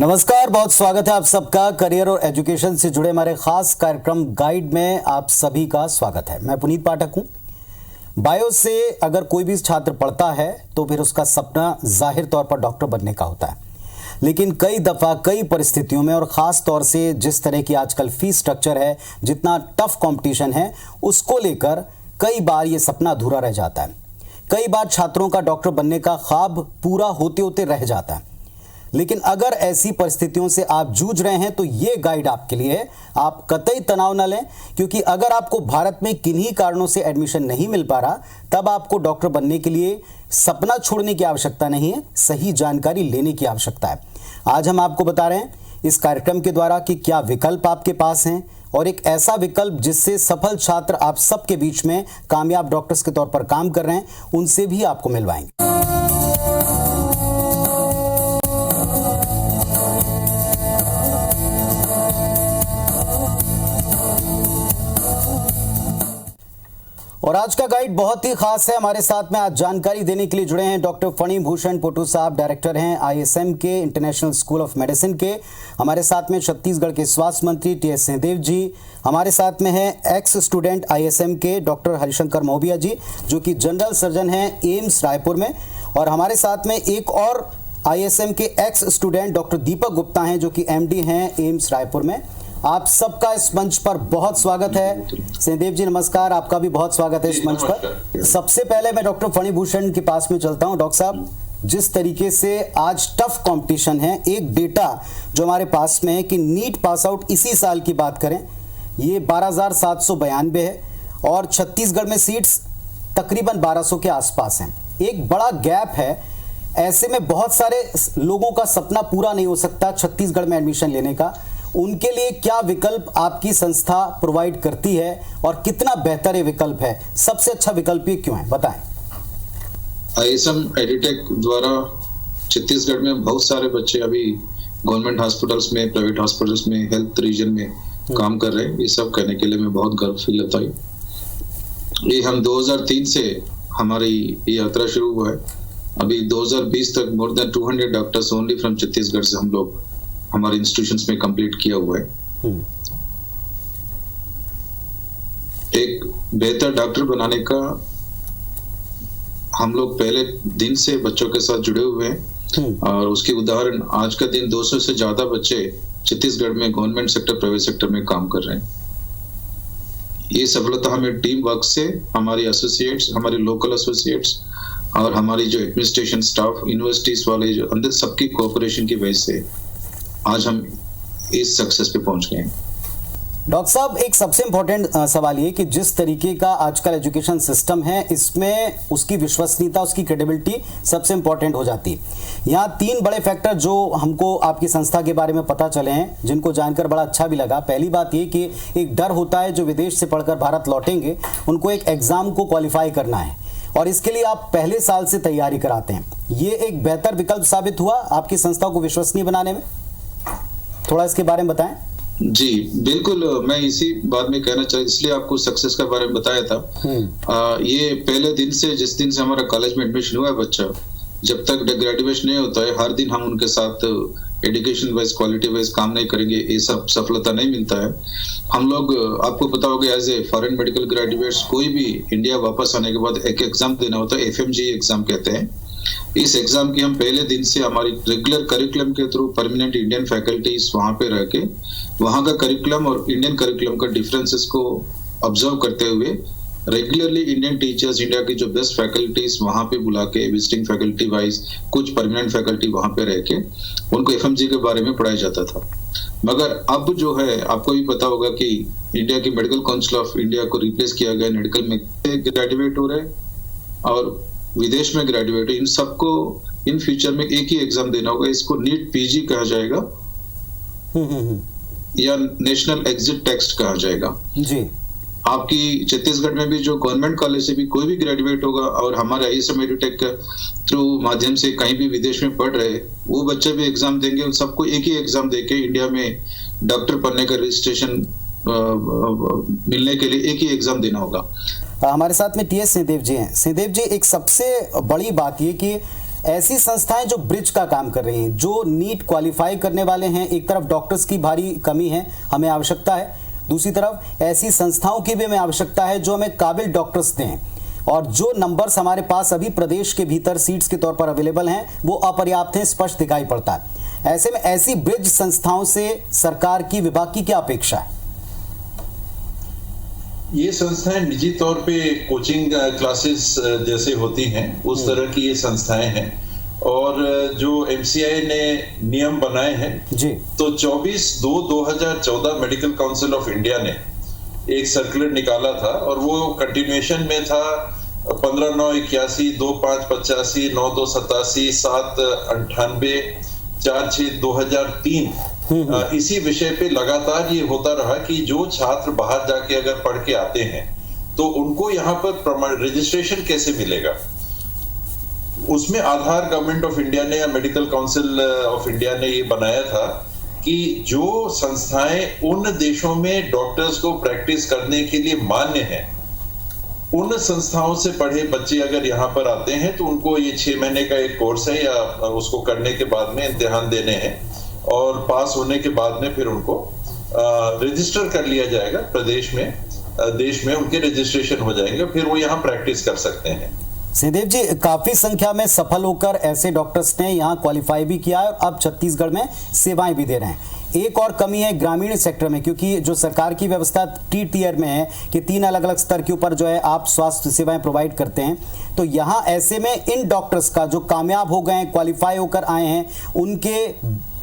नमस्कार, बहुत स्वागत है आप सबका करियर और एजुकेशन से जुड़े हमारे खास कार्यक्रम गाइड में आप सभी का स्वागत है। मैं पुनीत पाठक हूं। बायो से अगर कोई भी छात्र पढ़ता है तो फिर उसका सपना जाहिर तौर पर डॉक्टर बनने का होता है, लेकिन कई दफ़ा कई परिस्थितियों में और ख़ास तौर से जिस तरह की आजकल फीस स्ट्रक्चर है, जितना टफ कंपटीशन है, उसको लेकर कई बार ये सपना अधूरा रह जाता है। कई बार छात्रों का डॉक्टर बनने का ख्वाब पूरा होते होते रह जाता है। लेकिन अगर ऐसी परिस्थितियों से आप जूझ रहे हैं तो ये गाइड आपके लिए है। आप कतई तनाव न लें, क्योंकि अगर आपको भारत में किन्हीं कारणों से एडमिशन नहीं मिल पा रहा, तब आपको डॉक्टर बनने के लिए सपना छोड़ने की आवश्यकता नहीं है, सही जानकारी लेने की आवश्यकता है। आज हम आपको बता रहे हैं इस कार्यक्रम के द्वारा कि क्या विकल्प आपके पास हैं, और एक ऐसा विकल्प जिससे सफल छात्र आप सबके बीच में कामयाब डॉक्टर्स के तौर पर काम कर रहे हैं, उनसे भी आपको मिलवाएंगे। और आज का गाइड बहुत ही खास है। हमारे साथ में आज जानकारी देने के लिए जुड़े हैं डॉक्टर फणी भूषण पोटू साहब, डायरेक्टर हैं ISM के, इंटरनेशनल स्कूल ऑफ मेडिसिन के। हमारे साथ में छत्तीसगढ़ के स्वास्थ्य मंत्री TS सिंहदेव जी। हमारे साथ में है एक्स स्टूडेंट ISM के डॉक्टर हरिशंकर मौबिया जी, जो कि जनरल सर्जन हैं एम्स रायपुर में। और हमारे साथ में एक और ISM के x student doctor Deepak Gupta हैं, जो कि MD हैं एम्स रायपुर में। आप सबका इस मंच पर बहुत स्वागत है। सिंहदेव जी नमस्कार, आपका भी बहुत स्वागत है इस मंच पर। सबसे पहले मैं डॉक्टर फणी भूषण के पास में चलता हूं। डॉक्टर साहब, जिस तरीके से आज टफ कंपटीशन है, एक डेटा जो हमारे पास में है कि नीट पास आउट इसी साल की बात करें, ये 12,792 है और छत्तीसगढ़ में सीट्स तकरीबन 1200 के आसपास हैं। एक बड़ा गैप है। ऐसे में बहुत सारे लोगों का सपना पूरा नहीं हो सकता छत्तीसगढ़ में एडमिशन लेने का। उनके लिए क्या विकल्प आपकी संस्था प्रोवाइड करती है और कितना बेहतर ये विकल्प है? सबसे अच्छा विकल्प ये क्यों है, बताएं। ISM एडिटेक द्वारा छत्तीसगढ़ में बहुत सारे बच्चे अभी गवर्नमेंट हॉस्पिटल्स में, प्राइवेट हॉस्पिटल्स में, हेल्थ रीजन में काम कर रहे हैं। ये सब कहने के लिए मैं बहुत गर्व फील होता है। ये हम 2003 से हमारी ये यात्रा शुरू हुआ है। अभी 2020 तक more than 200 doctors only from Chhattisgarh से हम लोग हमारे इंस्टीट्यूशंस में कंप्लीट किया हुआ है। एक बेहतर डॉक्टर बनाने का हम लोग पहले दिन से बच्चों के साथ जुड़े हुए हैं और उसके उदाहरण आज का दिन 200 से ज्यादा बच्चे छत्तीसगढ़ में गवर्नमेंट सेक्टर, प्राइवेट सेक्टर में काम कर रहे हैं। ये सफलता हमें टीम वर्क से, हमारी एसोसिएट्स, हमारे लोकल एसोसिएट्स और हमारी जो एडमिनिस्ट्रेशन स्टाफ, यूनिवर्सिटीज वाले जो अंदर सबकी कोऑपरेशन की वजह से आज हम इस सक्सेस पे पहुंच गए हैं। डॉक्टर साहब, एक सबसे इंपॉर्टेंट सवाल ये कि जिस तरीके का आजकल एजुकेशन सिस्टम है, इसमें उसकी विश्वसनीयता, उसकी क्रेडिबिलिटी सबसे इंपॉर्टेंट हो जाती है। यहाँ 3 बड़े फैक्टर जो हमको आपकी संस्था के बारे में पता चले हैं, जिनको जानकर बड़ा अच्छा भी लगा। पहली बात ये कि एक डर होता है जो विदेश से पढ़कर भारत लौटेंगे, उनको एक एग्जाम को क्वालिफाई करना है और इसके लिए आप पहले साल से तैयारी कराते हैं। ये एक बेहतर विकल्प साबित हुआ आपकी संस्था को विश्वसनीय बनाने में? थोड़ा इसके बारे में बताएं। जी बिल्कुल, मैं इसी बात में कहना चाहिए, इसलिए आपको सक्सेस के बारे में बताया था। ये पहले दिन से, जिस दिन से हमारा कॉलेज में एडमिशन हुआ है बच्चा, जब तक ग्रेजुएशन नहीं होता है, हर दिन हम उनके साथ एजुकेशन वाइज, क्वालिटी वाइज काम नहीं करेंगे, ये सब सफलता नहीं मिलता है। हम लोग, आपको पता होगा, as a foreign medical graduates कोई भी इंडिया वापस आने के बाद एक एग्जाम देना होता है, FMG एग्जाम कहते हैं। इस एग्जाम की हम पहले दिन से हमारी रेगुलर करिकुलम के थ्रू परमानेंट इंडियन फैकल्टीज वहां पे रह के वहां का करिकुलम और इंडियन करिकुलम का डिफरेंसेस को ऑब्जर्व करते हुए रेगुलरली इंडियन टीचर्स, इंडिया की जो बेस्ट फैकल्टीज वहां पे बुला के, विजिटिंग फैकल्टी वाइज कुछ परमानेंट फैकल्टी वहां पे रह के उनको FMG के बारे में पढ़ाया जाता था। मगर अब जो है, आपको भी पता होगा कि इंडिया की मेडिकल काउंसिल ऑफ इंडिया को रिप्लेस किया गया, मेडिकल में ग्रेजुएट हो रहे और विदेश में ग्रेजुएट, इन सबको इन फ्यूचर में एक ही एग्जाम देना होगा। इसको नीट PG कहा जाएगा या नेशनल एग्जिट टेस्ट कहा जाएगा। जी, आपकी छत्तीसगढ़ में भी जो गवर्नमेंट कॉलेज से भी कोई भी ग्रेजुएट होगा और हमारे ISM एडुटेक के थ्रू माध्यम से कहीं भी विदेश में पढ़ रहे, वो बच्चे भी एग्जाम देंगे। उन सबको एक ही एग्जाम देके इंडिया में डॉक्टर बनने का रजिस्ट्रेशन मिलने के लिए एक ही एग्जाम देना होगा। हमारे साथ में TS सिंहदेव जी हैं। सिंहदेव जी, एक सबसे बड़ी बात ये कि ऐसी संस्थाएं जो ब्रिज का काम कर रही हैं, जो नीट क्वालिफाई करने वाले हैं, एक तरफ डॉक्टर्स की भारी कमी है, हमें आवश्यकता है, दूसरी तरफ ऐसी संस्थाओं की भी हमें आवश्यकता है जो हमें काबिल डॉक्टर्स दें, और जो नंबर्स हमारे पास अभी प्रदेश के भीतर सीट्स के तौर पर अवेलेबल हैं वो अपर्याप्त हैं, स्पष्ट दिखाई पड़ता है। ऐसे में ऐसी ब्रिज संस्थाओं से सरकार की, विभाग की क्या अपेक्षा है? ये संस्थाएं निजी तौर पे कोचिंग क्लासेस जैसे होती हैं उस तरह की ये संस्थाएं हैं, और जो MCI ने नियम बनाए हैं जी, तो 24/2/2014 मेडिकल काउंसिल ऑफ इंडिया ने एक सर्कुलर निकाला था, और वो कंटिन्यूएशन में था 15/9/81, 2/5/85, 9/2/87, 7/98, 4/6/2003 इसी विषय पे लगातार ये होता रहा कि जो छात्र बाहर जाके अगर पढ़ के आते हैं तो उनको यहाँ पर रजिस्ट्रेशन कैसे मिलेगा। उसमें आधार गवर्नमेंट ऑफ इंडिया ने या मेडिकल काउंसिल ऑफ इंडिया ने ये बनाया था कि जो संस्थाएं उन देशों में डॉक्टर्स को प्रैक्टिस करने के लिए मान्य हैं, उन संस्थाओं से पढ़े बच्चे अगर यहाँ पर आते हैं तो उनको ये 6 महीने का एक कोर्स है, या उसको करने के बाद में इम्तिहान देने हैं, और पास होने के बाद में फिर उनको रजिस्टर कर लिया जाएगा प्रदेश में, देश में उनके रजिस्ट्रेशन हो जाएंगे, फिर वो यहाँ प्रैक्टिस कर सकते हैं। सिंहदेव जी, काफी संख्या में सफल होकर ऐसे डॉक्टर्स ने यहाँ क्वालिफाई भी किया है और अब छत्तीसगढ़ में सेवाएं भी दे रहे हैं। एक और कमी है ग्रामीण सेक्टर में, क्योंकि जो सरकार की व्यवस्था टियर में है कि 3 अलग अलग स्तर के ऊपर जो है आप स्वास्थ्य सेवाएं प्रोवाइड करते हैं, तो यहाँ ऐसे में इन डॉक्टर्स का जो कामयाब हो गए हैं, क्वालिफाई होकर आए हैं, उनके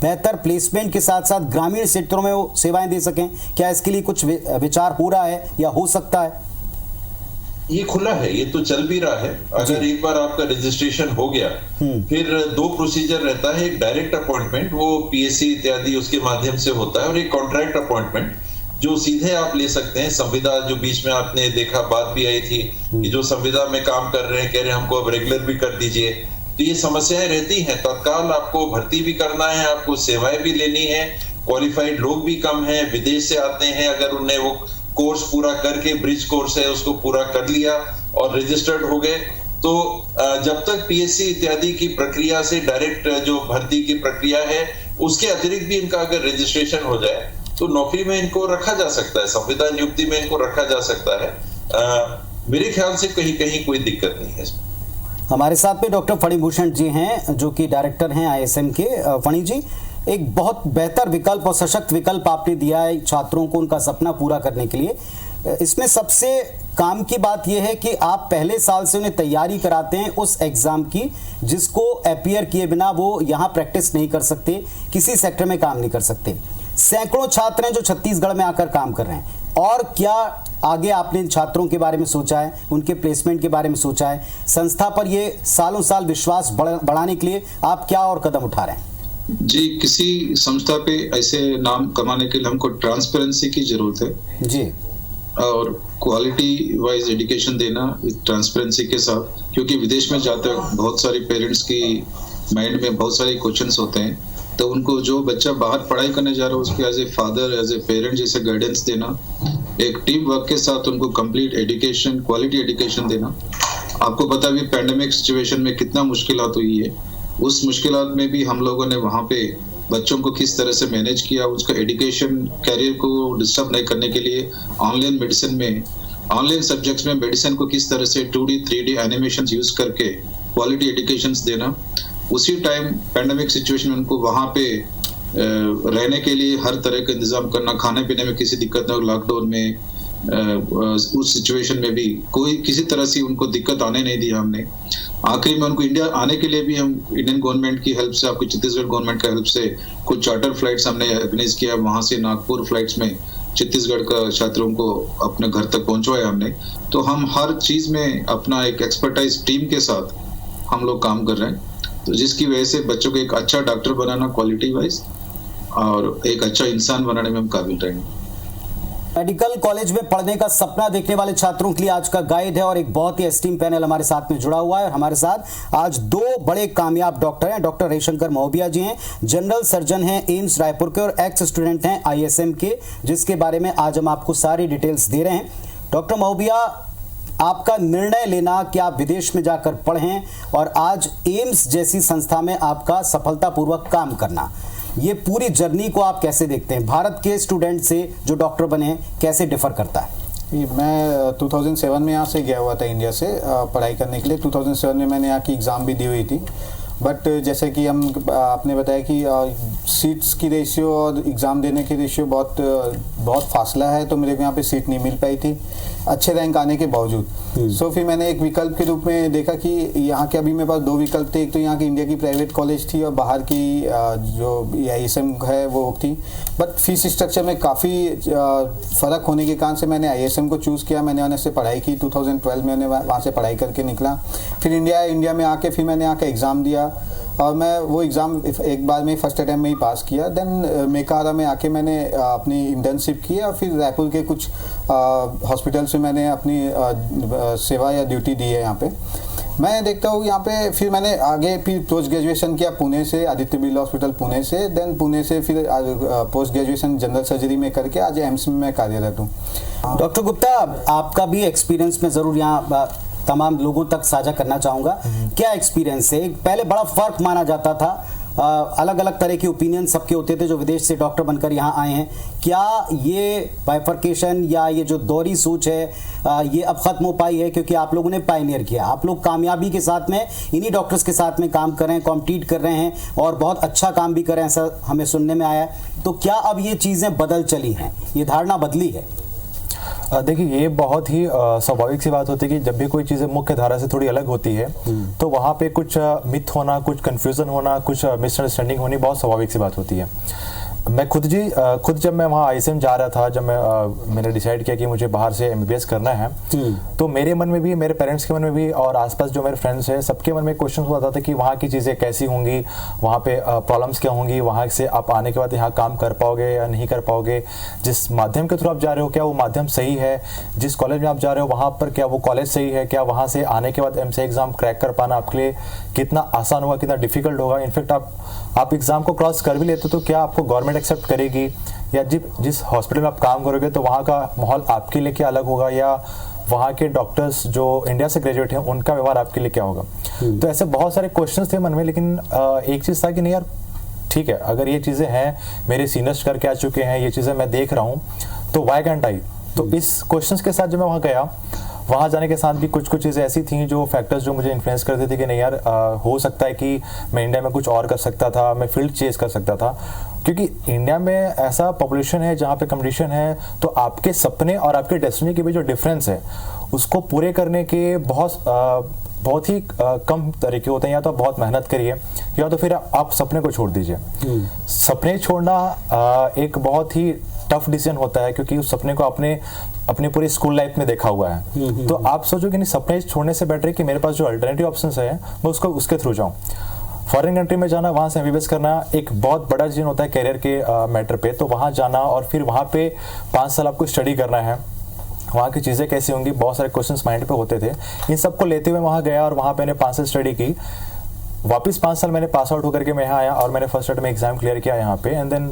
बेहतर प्लेसमेंट के साथ साथ ग्रामीण क्षेत्रों में वो सेवाएं दे सकें, क्या इसके लिए कुछ विचार हो रहा है या हो सकता है? ये खुला है, ये तो चल भी रहा है। अगर एक बार आपका रजिस्ट्रेशन हो गया, फिर 2 प्रोसीजर रहता है, एक डायरेक्ट अपॉइंटमेंट वो PSC इत्यादि उसके माध्यम से होता है, और एक कॉन्ट्रैक्ट अपॉइंटमेंट जो सीधे आप ले सकते हैं। संविदा जो बीच में आपने देखा बात भी आई थी कि जो संविदा में काम कर रहे हैं कह रहे हैं हमको अब रेगुलर भी कर दीजिए, तो ये समस्याएं रहती हैं। तत्काल आपको भर्ती भी करना है, आपको सेवाएं भी लेनी है, क्वालिफाइड लोग भी कम हैं, विदेश से आते हैं, अगर उन्हें वो कोर्स पूरा करके, ब्रिज कोर्स है उसको पूरा कर लिया और रजिस्टर्ड हो गए, तो जब तक PSC इत्यादि की प्रक्रिया से डायरेक्ट जो भर्ती की प्रक्रिया है उसके अतिरिक्त भी इनका अगर रजिस्ट्रेशन हो जाए तो नौकरी में इनको रखा जा सकता है, संविदा नियुक्ति में इनको रखा जा सकता है। मेरे ख्याल से कहीं कहीं कोई दिक्कत नहीं है इसमें। हमारे साथ में डॉक्टर फणिभूषण जी हैं जो कि डायरेक्टर हैं ISM के। फणी जी, एक बहुत बेहतर विकल्प और सशक्त विकल्प आपने दिया है छात्रों को उनका सपना पूरा करने के लिए। इसमें सबसे काम की बात यह है कि आप पहले साल से उन्हें तैयारी कराते हैं उस एग्जाम की जिसको अपीयर किए बिना वो यहाँ प्रैक्टिस नहीं कर सकते, किसी सेक्टर में काम नहीं कर सकते। सैकड़ों छात्र हैं जो छत्तीसगढ़ में आकर काम कर रहे हैं, और क्या आगे आपने इन छात्रों के बारे में सोचा है, उनके प्लेसमेंट के बारे में सोचा है? संस्था पर ये सालों साल विश्वास बढ़ाने के लिए आप क्या और कदम उठा रहे हैं? जी, किसी संस्था पे ऐसे नाम कमाने के लिए हमको ट्रांसपेरेंसी की जरूरत है जी, और क्वालिटी वाइज एजुकेशन देना विद ट्रांसपेरेंसी के साथ, क्योंकि विदेश में जाते वक्त बहुत सारी पेरेंट्स की माइंड में बहुत सारे क्वेश्चंस होते हैं, तो उनको जो बच्चा बाहर पढ़ाई करने जा रहा है उसको as a father, as a parent जैसे गाइडेंस देना, एक टीम वर्क के साथ उनको कंप्लीट एजुकेशन, क्वालिटी एजुकेशन देना। आपको पता भी पैंडेमिक सिचुएशन में कितना मुश्किलात हुई है, उस मुश्किलात में भी हम लोगों ने वहाँ पे बच्चों को किस तरह से मैनेज किया, उसका एजुकेशन कैरियर को डिस्टर्ब नहीं करने के लिए ऑनलाइन मेडिसिन में, ऑनलाइन सब्जेक्ट्स में मेडिसिन को किस तरह से 2D 3D एनिमेशन यूज करके क्वालिटी एजुकेशन देना। उसी टाइम पैंडेमिक सिचुएशन में उनको वहाँ पे रहने के लिए हर तरह का इंतजाम करना, खाने पीने में किसी दिक्कत न हो, लॉकडाउन में उस सिचुएशन में भी कोई किसी तरह से उनको दिक्कत आने नहीं दिया हमने। आखिरी में उनको इंडिया आने के लिए भी हम इंडियन गवर्नमेंट की हेल्प से, आपकी छत्तीसगढ़ गवर्नमेंट का हेल्प से कुछ चार्टर फ्लाइट्स हमने ऑर्गेनाइज किया, वहां से नागपुर फ्लाइट्स में छत्तीसगढ़ का छात्रों को अपने घर तक पहुंचवाया हमने। तो हम हर चीज में अपना एक एक्सपर्टाइज टीम के साथ हम लोग काम कर रहे हैं, तो जिसकी वजह से बच्चों को एक अच्छा डॉक्टर बनाना क्वालिटी वाइज और एक अच्छा इंसान बनाने में हम काबिल रहेंगे। मेडिकल कॉलेज में पढ़ने का सपना देखने वाले छात्रों के लिए आज का गाइड है, और एक बहुत ही एस्टीम पैनल हमारे साथ में जुड़ा हुआ है। और हमारे साथ आज 2 बड़े कामयाब डॉक्टर हैं। डॉक्टर रविशंकर महोबिया जी हैं, जनरल सर्जन हैं एम्स रायपुर के, और एक्स स्टूडेंट हैं ISM के, जिसके बारे में आज हम आपको सारी डिटेल्स दे रहे हैं। डॉक्टर महोबिया, आपका निर्णय लेना कि आप विदेश में जाकर पढ़ें और आज एम्स जैसी संस्था में आपका सफलतापूर्वक काम करना, ये पूरी जर्नी को आप कैसे देखते हैं? भारत के स्टूडेंट से जो डॉक्टर बने हैं कैसे डिफर करता है? मैं 2007 में यहाँ से गया हुआ था इंडिया से पढ़ाई करने के लिए। 2007 में मैंने यहाँ की एग्ज़ाम भी दी हुई थी, बट जैसे कि आपने बताया कि सीट्स की रेशियो और एग्ज़ाम देने की रेशियो बहुत फासला है, तो मेरे को यहाँ पे सीट नहीं मिल पाई थी अच्छे रैंक आने के बावजूद। सो फिर मैंने एक विकल्प के रूप में देखा कि यहाँ के अभी मेरे पास दो विकल्प थे। एक तो यहाँ की इंडिया की प्राइवेट कॉलेज थी और बाहर की जो ISM है वो थी, बट फीस स्ट्रक्चर में काफ़ी फ़र्क होने के कारण से मैंने ISM को चूज़ किया। मैंने वहाँ से पढ़ाई की, 2012 में वहाँ से पढ़ाई करके निकला। फिर इंडिया में आके फिर मैंने यहाँ का एग्ज़ाम दिया और मैं वो एग्ज़ाम एक बार में फर्स्ट अटैम्प्ट में ही पास किया। देन मेकाहारा में आके मैंने अपनी इंटर्नशिप की और फिर रायपुर के कुछ हॉस्पिटल्स में मैंने अपनी सेवा या ड्यूटी दी है यहाँ पे। मैं देखता हूँ यहाँ पे फिर मैंने आगे फिर पोस्ट ग्रेजुएशन किया पुणे से, आदित्य बिरला हॉस्पिटल पुणे से। देन पुणे से फिर पोस्ट ग्रेजुएशन जनरल सर्जरी में करके आज एम्स में मैं कार्यरत हूँ। डॉक्टर गुप्ता, आपका भी एक्सपीरियंस में ज़रूर यहाँ तमाम लोगों तक साझा करना चाहूँगा। क्या एक्सपीरियंस है? पहले बड़ा फ़र्क माना जाता था, अलग अलग तरह के ओपिनियन सबके होते थे जो विदेश से डॉक्टर बनकर यहाँ आए हैं। क्या ये बाइफर्केशन या ये जो दोहरी सोच है ये अब ख़त्म हो पाई है? क्योंकि आप लोगों ने पायनियर किया, आप लोग कामयाबी के साथ में इन्हीं डॉक्टर्स के साथ में काम कर रहे हैं, कॉम्पीट कर रहे हैं और बहुत अच्छा काम भी कर रहे हैं, ऐसा हमें सुनने में आया है। तो क्या अब ये चीज़ें बदल चली हैं, ये धारणा बदली है? देखिए, ये बहुत ही स्वाभाविक सी बात होती है कि जब भी कोई चीज़ें मुख्य धारा से थोड़ी अलग होती है तो वहाँ पे कुछ मिथ होना, कुछ कन्फ्यूज़न होना, कुछ मिसअंडरस्टैंडिंग होनी बहुत स्वाभाविक सी बात होती है। मैं खुद जब मैं वहाँ ISM जा रहा था, जब मैंने डिसाइड किया कि मुझे बाहर से MBBS करना है, तो मेरे मन में भी, मेरे पेरेंट्स के मन में भी और आसपास जो मेरे फ्रेंड्स हैं सबके मन में क्वेश्चन होता था कि वहाँ की चीज़ें कैसी होंगी, वहाँ पे प्रॉब्लम्स क्या होंगी, वहाँ से आप आने के बाद यहाँ काम कर पाओगे या नहीं कर पाओगे, जिस माध्यम के थ्रू आप जा रहे हो क्या वो माध्यम सही है, जिस कॉलेज में आप जा रहे हो वहाँ पर क्या वो कॉलेज सही है, क्या वहाँ से आने के बाद MCA एग्ज़ाम क्रैक कर पाना आपके लिए कितना आसान होगा, कितना डिफिकल्ट होगा। इनफैक्ट आप एग्ज़ाम को क्रॉस कर भी लेते तो क्या आपको गवर्नमेंट एक्सेप्ट करेगी, या जिस हॉस्पिटल में आप काम करोगे तो वहाँ का माहौल आपके लिए क्या अलग होगा, या वहाँ के डॉक्टर्स जो इंडिया से ग्रेजुएट हैं उनका व्यवहार आपके लिए क्या होगा। तो ऐसे बहुत सारे क्वेश्चंस थे मन में, लेकिन एक चीज़ था कि नहीं यार ठीक है, अगर ये चीज़ें हैं, मेरे सीनियर्स करके आ चुके हैं, ये चीज़ें मैं देख रहा हूँ, तो व्हाई कैंट आई। तो इस क्वेश्चंस के साथ जब मैं वहाँ गया, वहाँ जाने के साथ भी कुछ चीज़ें ऐसी थी जो फैक्टर्स जो मुझे इन्फ्लुएंस करते थे कि नहीं यार हो सकता है कि मैं इंडिया में कुछ और कर सकता था, मैं फील्ड चेंज कर सकता था। क्योंकि इंडिया में ऐसा पॉपुलेशन है जहाँ पे कंपटीशन है, तो आपके सपने और आपके डेस्टिनी के बीच जो डिफरेंस है उसको पूरे करने के बहुत ही कम तरीके होते हैं। या तो आप बहुत मेहनत करिए या तो फिर आप सपने को छोड़ दीजिए। सपने छोड़ना एक बहुत ही टफ डिसीजन होता है, क्योंकि उस सपने को आपने अपनी पूरी स्कूल लाइफ में देखा हुआ है। तो आप सोचो कि नहीं, सपने छोड़ने से बेटर है कि मेरे पास जो अल्टरनेटिव ऑप्शंस है मैं उसके थ्रू जाऊँ। फॉरेन कंट्री में जाना, वहाँ से MBBS करना एक बहुत बड़ा डिसीजन होता है कैरियर के मैटर पे। तो वहाँ जाना और फिर वहाँ पे 5 साल आपको स्टडी करना है, वहाँ की चीज़ें कैसी होंगी, बहुत सारे क्वेश्चंस माइंड पे होते थे। इन सबको लेते हुए वहाँ गया और वहाँ मैंने 5 साल स्टडी की। वापस 5 साल मैंने पास आउट होकर के मैं यहाँ आया और मैंने फर्स्ट अटेम्प्ट में एग्जाम क्लियर किया यहाँ पे। And then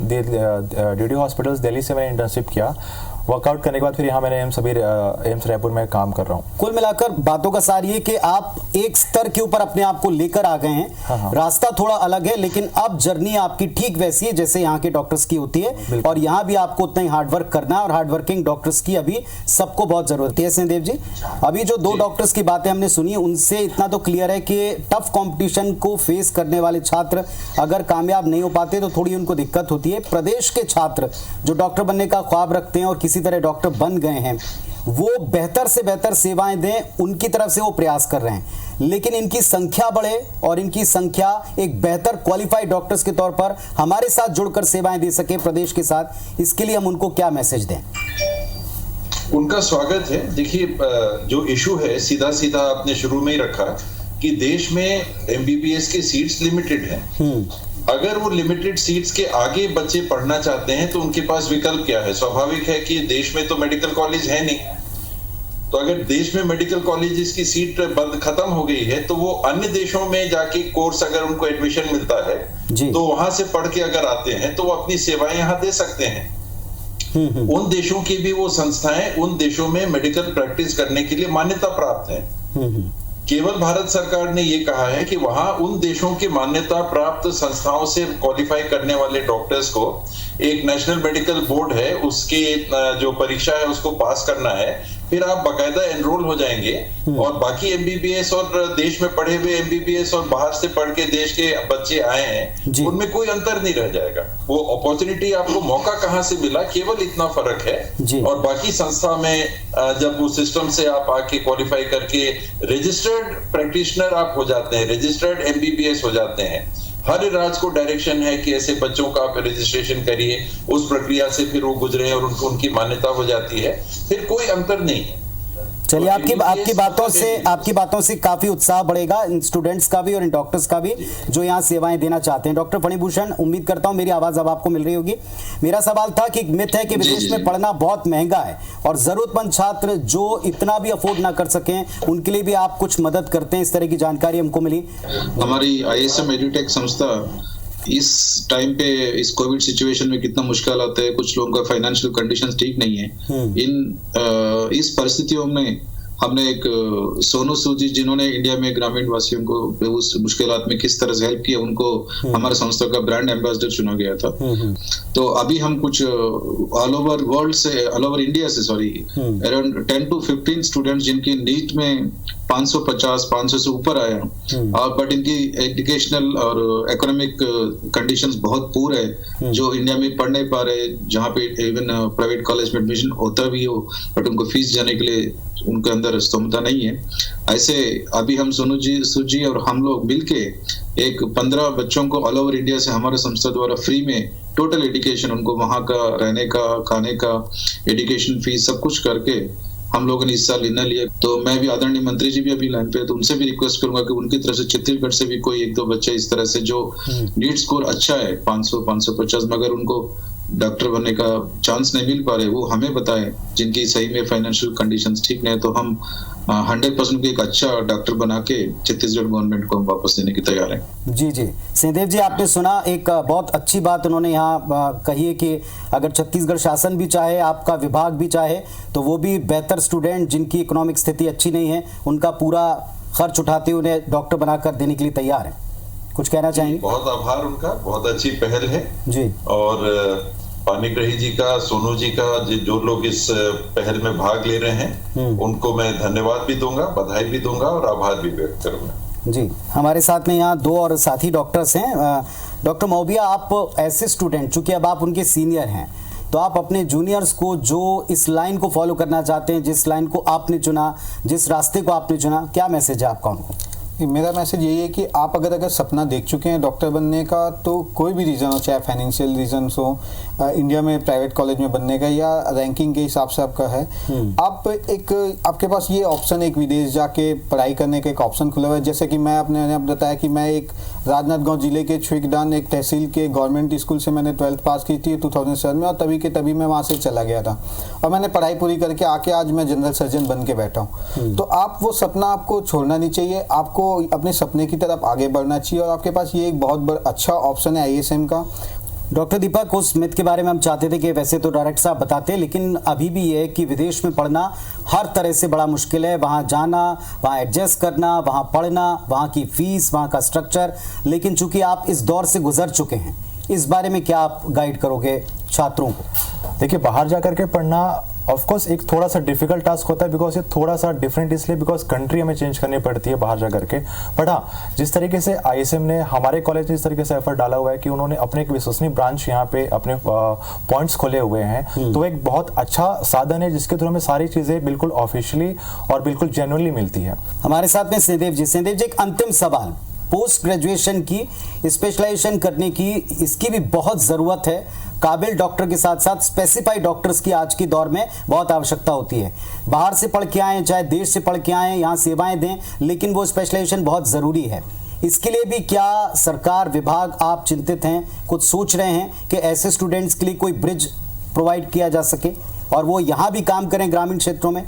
DD hospitals Delhi से मैंने इंटर्नशिप किया। वर्कआउट करने के बाद फिर यहाँ मैंने एम्स रायपुर में काम कर रहा हूँ। कुल मिलाकर बातों का सार ये कि आप एक स्तर के ऊपर अपने आप को लेकर आ गए हैं। हाँ। रास्ता थोड़ा अलग है, लेकिन अब जर्नी आपकी ठीक वैसी है जैसे यहाँ के डॉक्टर्स की होती है, और यहाँ भी आपको उतना ही हार्डवर्क करना है, और हार्डवर्किंग डॉक्टर्स की अभी सबको बहुत जरूरत है। सिंहदेव जी, अभी जो 2 डॉक्टर्स की बातें हमने सुनी, उनसे इतना तो क्लियर है कि टफ कॉम्पिटिशन को फेस करने वाले छात्र अगर कामयाब नहीं हो पाते तो थोड़ी उनको दिक्कत होती है। प्रदेश के छात्र जो डॉक्टर बनने का ख्वाब रखते हैं और किसी तरह डॉक्टर बन गए हैं, वो बेहतर से बेहतर सेवाएं दें, उनकी तरफ से वो प्रयास कर रहे हैं। लेकिन इनकी संख्या बढ़े और इनकी संख्या एक बेहतर क्वालिफाइड डॉक्टर्स के तौर पर हमारे साथ जुड़कर सेवाएं दे सके प्रदेश के साथ, इसके लिए हम उनको क्या मैसेज दें? उनका स्वागत है। देखिए, जो इशू है सीधा सीधा आपने शुरू में ही रखा कि देश में MBBS की सीट्स लिमिटेड हैं। अगर वो लिमिटेड सीट्स के आगे बच्चे पढ़ना चाहते हैं तो उनके पास विकल्प क्या है? स्वाभाविक है कि देश में तो मेडिकल कॉलेज है नहीं, तो अगर देश में मेडिकल कॉलेज की सीट बंद खत्म हो गई है तो वो अन्य देशों में जाके कोर्स अगर उनको एडमिशन मिलता है तो वहां से पढ़ के अगर आते हैं तो वो अपनी सेवाएं यहाँ दे सकते हैं। उन देशों की भी वो संस्थाएं उन देशों में मेडिकल प्रैक्टिस करने के लिए मान्यता प्राप्त है। केवल भारत सरकार ने ये कहा है कि वहां उन देशों की मान्यता प्राप्त संस्थाओं से क्वालिफाई करने वाले डॉक्टर्स को एक नेशनल मेडिकल बोर्ड है, उसकी जो परीक्षा है उसको पास करना है, फिर आप बाकायदा एनरोल हो जाएंगे और बाकी एमबीबीएस और देश में पढ़े हुए एमबीबीएस और बाहर से पढ़ के देश के बच्चे आए हैं, उनमें कोई अंतर नहीं रह जाएगा। वो अपॉर्चुनिटी, आपको मौका कहाँ से मिला, केवल इतना फर्क है। और बाकी संस्था में जब उस सिस्टम से आप आके क्वालिफाई करके रजिस्टर्ड प्रैक्टिशनर आप हो जाते हैं, रजिस्टर्ड एमबीबीएस हो जाते हैं। हर राज्य को डायरेक्शन है कि ऐसे बच्चों का आप रजिस्ट्रेशन करिए, उस प्रक्रिया से फिर वो गुजरे और उनको उनकी मान्यता हो जाती है, फिर कोई अंतर नहीं है। चलिए, आपकी बातों से काफी उत्साह बढ़ेगा इन स्टूडेंट्स का भी और इन डॉक्टर्स का भी जो यहाँ सेवाएं देना चाहते हैं। डॉक्टर फणीभूषण, उम्मीद करता हूँ मेरी आवाज अब आपको मिल रही होगी। मेरा सवाल था कि मिथ है कि विदेश में पढ़ना बहुत महंगा है और जरूरतमंद छात्र जो इतना भी अफोर्ड ना कर सकें उनके लिए भी आप कुछ मदद करते हैं, इस तरह की जानकारी हमको मिली। हमारी ISM एडुटेक संस्था इस टाइम पे इस कोविड सिचुएशन में कितना मुश्किल आता है, कुछ लोगों का फाइनेंशियल कंडीशंस ठीक नहीं है, इस परिस्थितियों में हमने एक सोनू सूद जी, जिन्होंने इंडिया में ग्रामीण वासियों को उस मुश्किलात में किस तरह से हेल्प किया, उनको हमारे संस्था का ब्रांड एम्बेसडर चुना गया था। तो अभी हम कुछ ऑल ओवर इंडिया से अराउंड 10 to 15 स्टूडेंट्स जिनकी नीट में 550 से ऊपर आया और बट इनकी एजुकेशनल और इकोनॉमिक कंडीशंस बहुत पुअर है, जो इंडिया में पढ़ नहीं पा रहे, जहाँ पे इवन प्राइवेट कॉलेज में एडमिशन होता भी हो बट उनको फीस जाने के लिए उनके अंदर क्षमता नहीं है। ऐसे अभी हम सोनू जी और हम लोग मिलके एक 15 बच्चों को ऑल ओवर इंडिया से हमारे संस्था द्वारा फ्री में टोटल एजुकेशन, उनको वहाँ का रहने का, खाने का, एजुकेशन फीस सब कुछ करके हम लोगों ने हिस्सा निर्णय लिया। तो मैं भी, आदरणीय मंत्री जी भी अभी लाइन पे, तो उनसे भी रिक्वेस्ट करूंगा कि उनकी तरफ से छत्तीसगढ़ से भी कोई 1-2 बच्चे इस तरह से जो नीट स्कोर अच्छा है 500-550 मगर उनको डॉक्टर बनने का चांस नहीं मिल पा रहे, वो हमें बताएं, जिनकी सही में फाइनेंशियल कंडीशंस ठीक नहीं है, तो हम 100% एक अच्छा डॉक्टर बना के छत्तीसगढ़ गवर्नमेंट को वापस देने की तैयार है। जी सिंहदेव जी, आपने सुना, एक बहुत अच्छी बात उन्होंने यहाँ कही है कि अगर छत्तीसगढ़ शासन भी चाहे, आपका विभाग भी चाहे, तो वो भी बेहतर स्टूडेंट जिनकी इकोनॉमिक स्थिति अच्छी नहीं है उनका पूरा खर्च उठाते हुए उन्हें डॉक्टर बनाकर देने के लिए तैयार है। कुछ कहना चाहेंगे? बहुत आभार उनका, बहुत अच्छी पहल है जी। और पानीग्राही जी का, सोनू जी का, जो लोग इस पहल में भाग ले रहे हैं उनको मैं धन्यवाद भी दूंगा, बधाई भी दूंगा और आभार भी व्यक्त करूंगा। जी, हमारे साथ में यहाँ 2 और साथी डॉक्टर्स हैं। डॉक्टर मौबिया, आप ऐसे स्टूडेंट, चूंकि अब आप उनके सीनियर हैं, तो आप अपने जूनियर्स को जो इस लाइन को फॉलो करना चाहते हैं, जिस लाइन को आपने चुना, जिस रास्ते को आपने चुना, क्या मैसेज है आपका उनको? मेरा मैसेज यही है कि आप अगर सपना देख चुके हैं डॉक्टर बनने का, तो कोई भी रीज़न हो, चाहे फाइनेंशियल रीजंस हो, इंडिया में प्राइवेट कॉलेज में बनने का या रैंकिंग के हिसाब से आपका है, आपके पास ये ऑप्शन, एक विदेश जाके पढ़ाई करने का एक ऑप्शन खुला हुआ है। जैसे कि मैं आपने बताया कि मैं एक राजनांदगांव जिले के छुईकडान एक तहसील के गवर्नमेंट स्कूल से मैंने 12th पास की थी 2007 में, और तभी मैं वहाँ से चला गया था और मैंने पढ़ाई पूरी करके आके आज मैं जनरल सर्जन बन के बैठा हूँ। तो आप वो सपना आपको छोड़ना नहीं चाहिए, आपको अपने सपने की तरफ आगे बढ़ना चाहिए और आपके पास ये एक बहुत अच्छा ऑप्शन है ISM का। डॉक्टर दीपक, उस मिथ के बारे में हम चाहते थे कि वैसे तो डायरेक्टर साहब बताते, लेकिन अभी भी ये है कि विदेश में पढ़ना हर तरह से बड़ा मुश्किल है, वहाँ जाना, वहाँ एडजस्ट करना, वहाँ पढ़ना, वहाँ की फीस, वहाँ का स्ट्रक्चर। लेकिन चूंकि आप इस दौर से गुजर चुके हैं, इस बारे में क्या आप गाइड करोगे छात्रों को? देखिए, बाहर जाकर के पढ़ना ऑफ कोर्स एक थोड़ा सा डिफिकल्ट टास्क होता है, बिकॉज ये थोड़ा सा डिफरेंट इसलिए बिकॉज कंट्री हमें चेंज करनी पड़ती है बाहर जाकर के। बट हाँ, जिस तरीके से ISM ने, हमारे कॉलेज ने इस तरीके से एफर्ट डाला हुआ है कि उन्होंने अपने एक विश्वसनीय ब्रांच यहाँ पे अपने पॉइंट्स खोले हुए हैं, तो एक बहुत अच्छा साधन है जिसके थ्रू हमें सारी चीजें बिल्कुल ऑफिशियली और बिल्कुल जेन्युइनली मिलती है। हमारे साथ में सिंहदेव जी, एक अंतिम सवाल, पोस्ट ग्रेजुएशन की स्पेशलाइजेशन करने की, इसकी भी बहुत ज़रूरत है। काबिल डॉक्टर के साथ साथ स्पेसिफाइड डॉक्टर्स की आज की दौर में बहुत आवश्यकता होती है। बाहर से पढ़ के आए, चाहे देश से पढ़ के आए, यहाँ सेवाएं दें, लेकिन वो स्पेशलाइजेशन बहुत ज़रूरी है। इसके लिए भी क्या सरकार, विभाग, आप चिंतित हैं, कुछ सोच रहे हैं कि ऐसे स्टूडेंट्स के लिए कोई ब्रिज प्रोवाइड किया जा सके और वो यहाँ भी काम करें ग्रामीण क्षेत्रों में?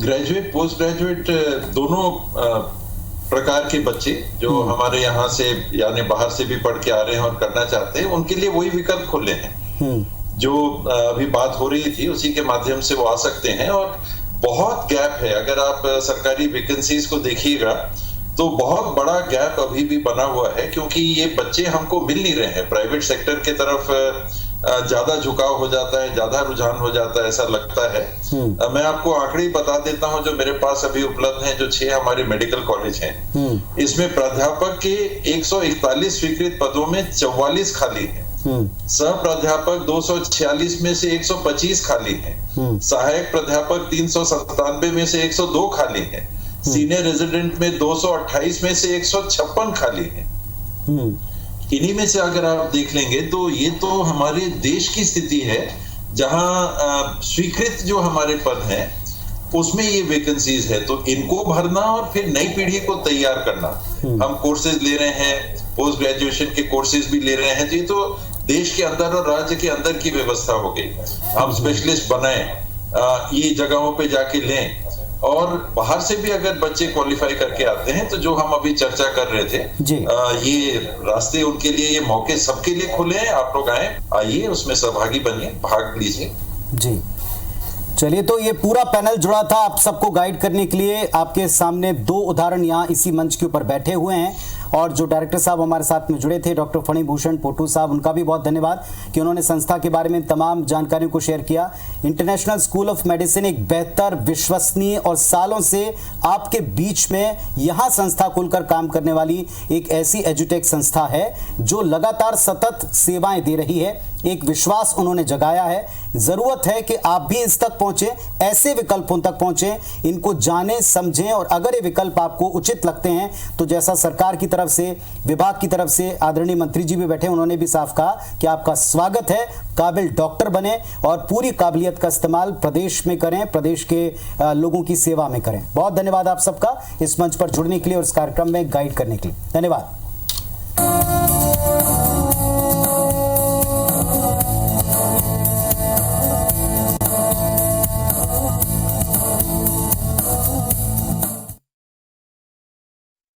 ग्रेजुएट, पोस्ट ग्रेजुएट दोनों प्रकार के बच्चे जो हमारे यहाँ से यानी बाहर से भी पढ़ के आ रहे हैं और करना चाहते हैं, उनके लिए वही विकल्प खुले हैं। जो अभी बात हो रही थी उसी के माध्यम से वो आ सकते हैं। और बहुत गैप है, अगर आप सरकारी वैकेंसीज को देखिएगा तो बहुत बड़ा गैप अभी भी बना हुआ है, क्योंकि ये बच्चे हमको मिल नहीं रहे हैं। प्राइवेट सेक्टर के तरफ ज्यादा झुकाव हो जाता है, ज्यादा रुझान हो जाता है, ऐसा लगता है। मैं आपको आंकड़े बता देता हूं जो मेरे पास अभी उपलब्ध हैं, जो 6 हमारे मेडिकल कॉलेज हैं। इसमें प्राध्यापक के 141 स्वीकृत पदों में 44 खाली हैं। सह प्राध्यापक 246 में से 125 खाली हैं। सहायक प्राध्यापक 397 में से 102 खाली हैं। सीनियर रेजिडेंट में 228 में से 156 खाली हैं। इन्हीं में से अगर आप देख लेंगे तो ये तो हमारे देश की स्थिति है, जहां स्वीकृत जो हमारे पद हैं उसमें ये वैकेंसीज है। तो इनको भरना और फिर नई पीढ़ी को तैयार करना। हम कोर्सेज ले रहे हैं, पोस्ट ग्रेजुएशन के कोर्सेज भी ले रहे हैं, जी तो देश के अंदर और राज्य के अंदर की व्यवस्था हो गई। हम स्पेशलिस्ट बनाए, ये जगहों पे जाके लें, और बाहर से भी अगर बच्चे क्वालिफाई करके आते हैं तो जो हम अभी चर्चा कर रहे थे, ये रास्ते उनके लिए, ये मौके सबके लिए खुले हैं। आप लोग आइए, उसमें सहभागी बनिए, भाग लीजिए। जी चलिए, तो ये पूरा पैनल जुड़ा था आप सबको गाइड करने के लिए। आपके सामने 2 उदाहरण यहाँ इसी मंच के ऊपर बैठे हुए हैं, और जो डायरेक्टर साहब हमारे साथ में जुड़े थे डॉक्टर फणी भूषण पोटू साहब, उनका भी बहुत धन्यवाद कि उन्होंने संस्था के बारे में तमाम जानकारियों को शेयर किया। इंटरनेशनल स्कूल ऑफ मेडिसिन एक बेहतर, विश्वसनीय और सालों से आपके बीच में यहाँ संस्था खुलकर काम करने वाली एक ऐसी एजुटेक संस्था है जो लगातार सतत सेवाएं दे रही है। एक विश्वास उन्होंने जगाया है। जरूरत है कि आप भी इस तक पहुंचे, ऐसे विकल्पों तक पहुंचे, इनको जानें, समझें, और अगर ये विकल्प आपको उचित लगते हैं तो जैसा सरकार की तरफ से, विभाग की तरफ से आदरणीय मंत्री जी भी बैठे, उन्होंने भी साफ कहा कि आपका स्वागत है, काबिल डॉक्टर बने और पूरी काबिलियत का इस्तेमाल प्रदेश में करें, प्रदेश के लोगों की सेवा में करें। बहुत धन्यवाद आप सबका इस मंच पर जुड़ने के लिए और इस कार्यक्रम में गाइड करने के लिए। धन्यवाद।